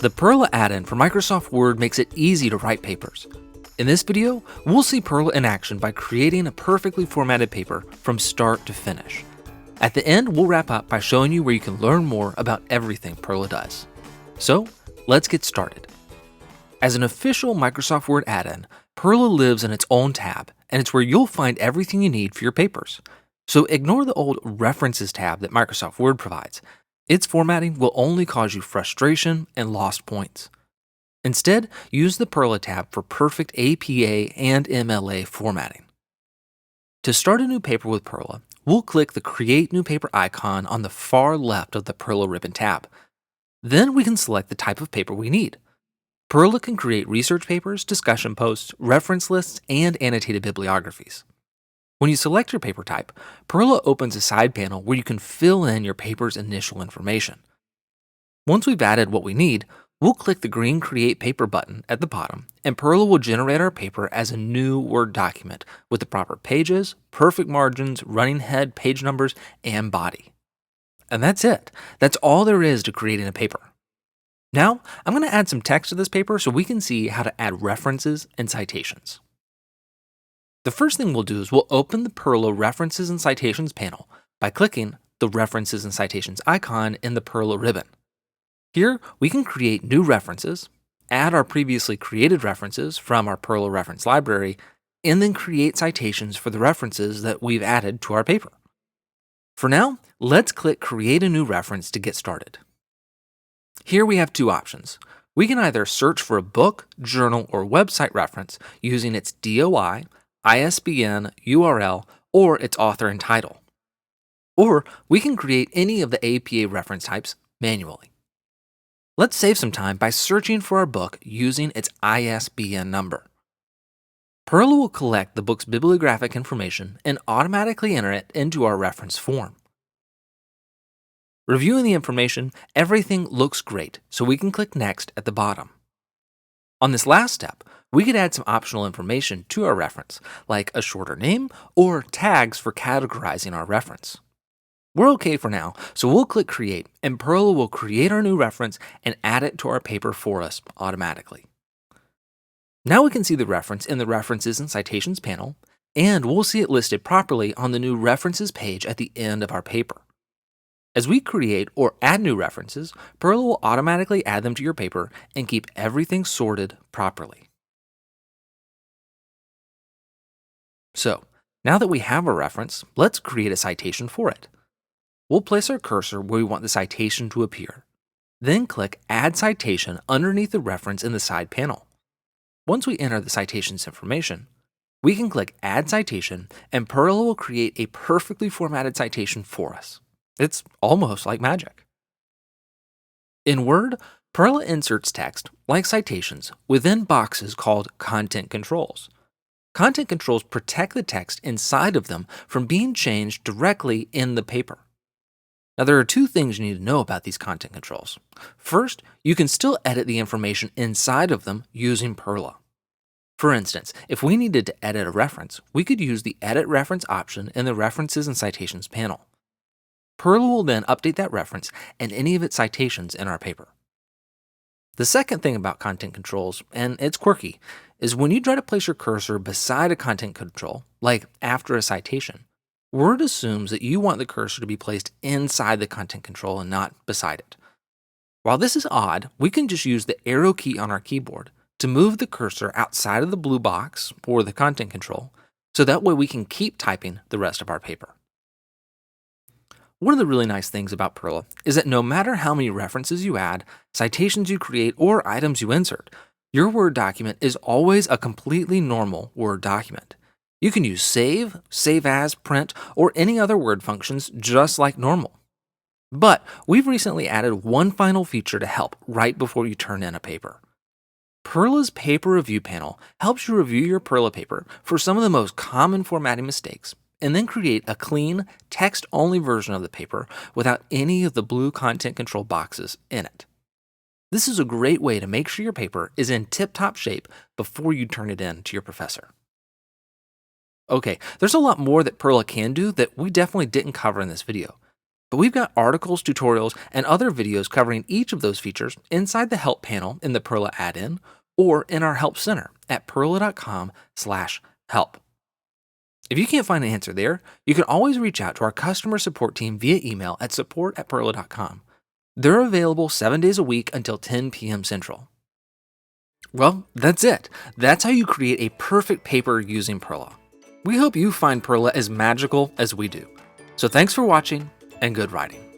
The PERRLA add-in for Microsoft Word makes it easy to write papers. In this video, we'll see PERRLA in action by creating a perfectly formatted paper from start to finish. At the end, we'll wrap up by showing you where you can learn more about everything PERRLA does. So, let's get started. As an official Microsoft Word add-in, PERRLA lives in its own tab, and it's where you'll find everything you need for your papers. So ignore the old References tab that Microsoft Word provides. Its formatting will only cause you frustration and lost points. Instead, use the PERRLA tab for perfect APA and MLA formatting. To start a new paper with PERRLA, we'll click the Create New Paper icon on the far left of the PERRLA ribbon tab. Then we can select the type of paper we need. PERRLA can create research papers, discussion posts, reference lists, and annotated bibliographies. When you select your paper type, PERRLA opens a side panel where you can fill in your paper's initial information. Once we've added what we need, we'll click the green Create Paper button at the bottom, and PERRLA will generate our paper as a new Word document with the proper pages, perfect margins, running head, page numbers, and body. And that's it. That's all there is to creating a paper. Now, I'm going to add some text to this paper so we can see how to add references and citations. The first thing we'll do is we'll open the PERRLA References and Citations panel by clicking the References and Citations icon in the PERRLA ribbon. Here, we can create new references, add our previously created references from our PERRLA reference library, and then create citations for the references that we've added to our paper. For now, let's click Create a New Reference to get started. Here we have two options. We can either search for a book, journal, or website reference using its DOI, ISBN, URL, or its author and title. Or we can create any of the APA reference types manually. Let's save some time by searching for our book using its ISBN number. PERRLA will collect the book's bibliographic information and automatically enter it into our reference form. Reviewing the information, everything looks great, so we can click Next at the bottom. On this last step, we could add some optional information to our reference, like a shorter name or tags for categorizing our reference. We're okay for now, so we'll click Create, and PERRLA will create our new reference and add it to our paper for us automatically. Now we can see the reference in the References and Citations panel, and we'll see it listed properly on the new References page at the end of our paper. As we create or add new references, PERRLA will automatically add them to your paper and keep everything sorted properly. So, now that we have a reference, let's create a citation for it. We'll place our cursor where we want the citation to appear. Then click Add Citation underneath the reference in the side panel. Once we enter the citation's information, we can click Add Citation, and PERRLA will create a perfectly formatted citation for us. It's almost like magic. In Word, PERRLA inserts text, like citations, within boxes called Content Controls. Content controls protect the text inside of them from being changed directly in the paper. Now, there are two things you need to know about these content controls. First, you can still edit the information inside of them using PERRLA. For instance, if we needed to edit a reference, we could use the Edit Reference option in the References and Citations panel. PERRLA will then update that reference and any of its citations in our paper. The second thing about content controls, and it's quirky, is when you try to place your cursor beside a content control, like after a citation, Word assumes that you want the cursor to be placed inside the content control and not beside it. While this is odd, we can just use the arrow key on our keyboard to move the cursor outside of the blue box or the content control, so that way we can keep typing the rest of our paper. One of the really nice things about PERRLA is that no matter how many references you add, citations you create, or items you insert, your Word document is always a completely normal Word document. You can use Save, Save As, Print, or any other Word functions just like normal. But we've recently added one final feature to help right before you turn in a paper. PERRLA's Paper Review panel helps you review your PERRLA paper for some of the most common formatting mistakes, and then create a clean, text-only version of the paper without any of the blue content control boxes in it. This is a great way to make sure your paper is in tip-top shape before you turn it in to your professor. Okay, there's a lot more that PERRLA can do that we definitely didn't cover in this video. But we've got articles, tutorials, and other videos covering each of those features inside the Help panel in the PERRLA Add-in or in our Help Center at perrla.com/help. If you can't find an answer there, you can always reach out to our customer support team via email at support@perrla.com. They're available 7 days a week until 10 p.m. Central. Well, that's it. That's how you create a perfect paper using PERRLA. We hope you find PERRLA as magical as we do. So thanks for watching and good writing.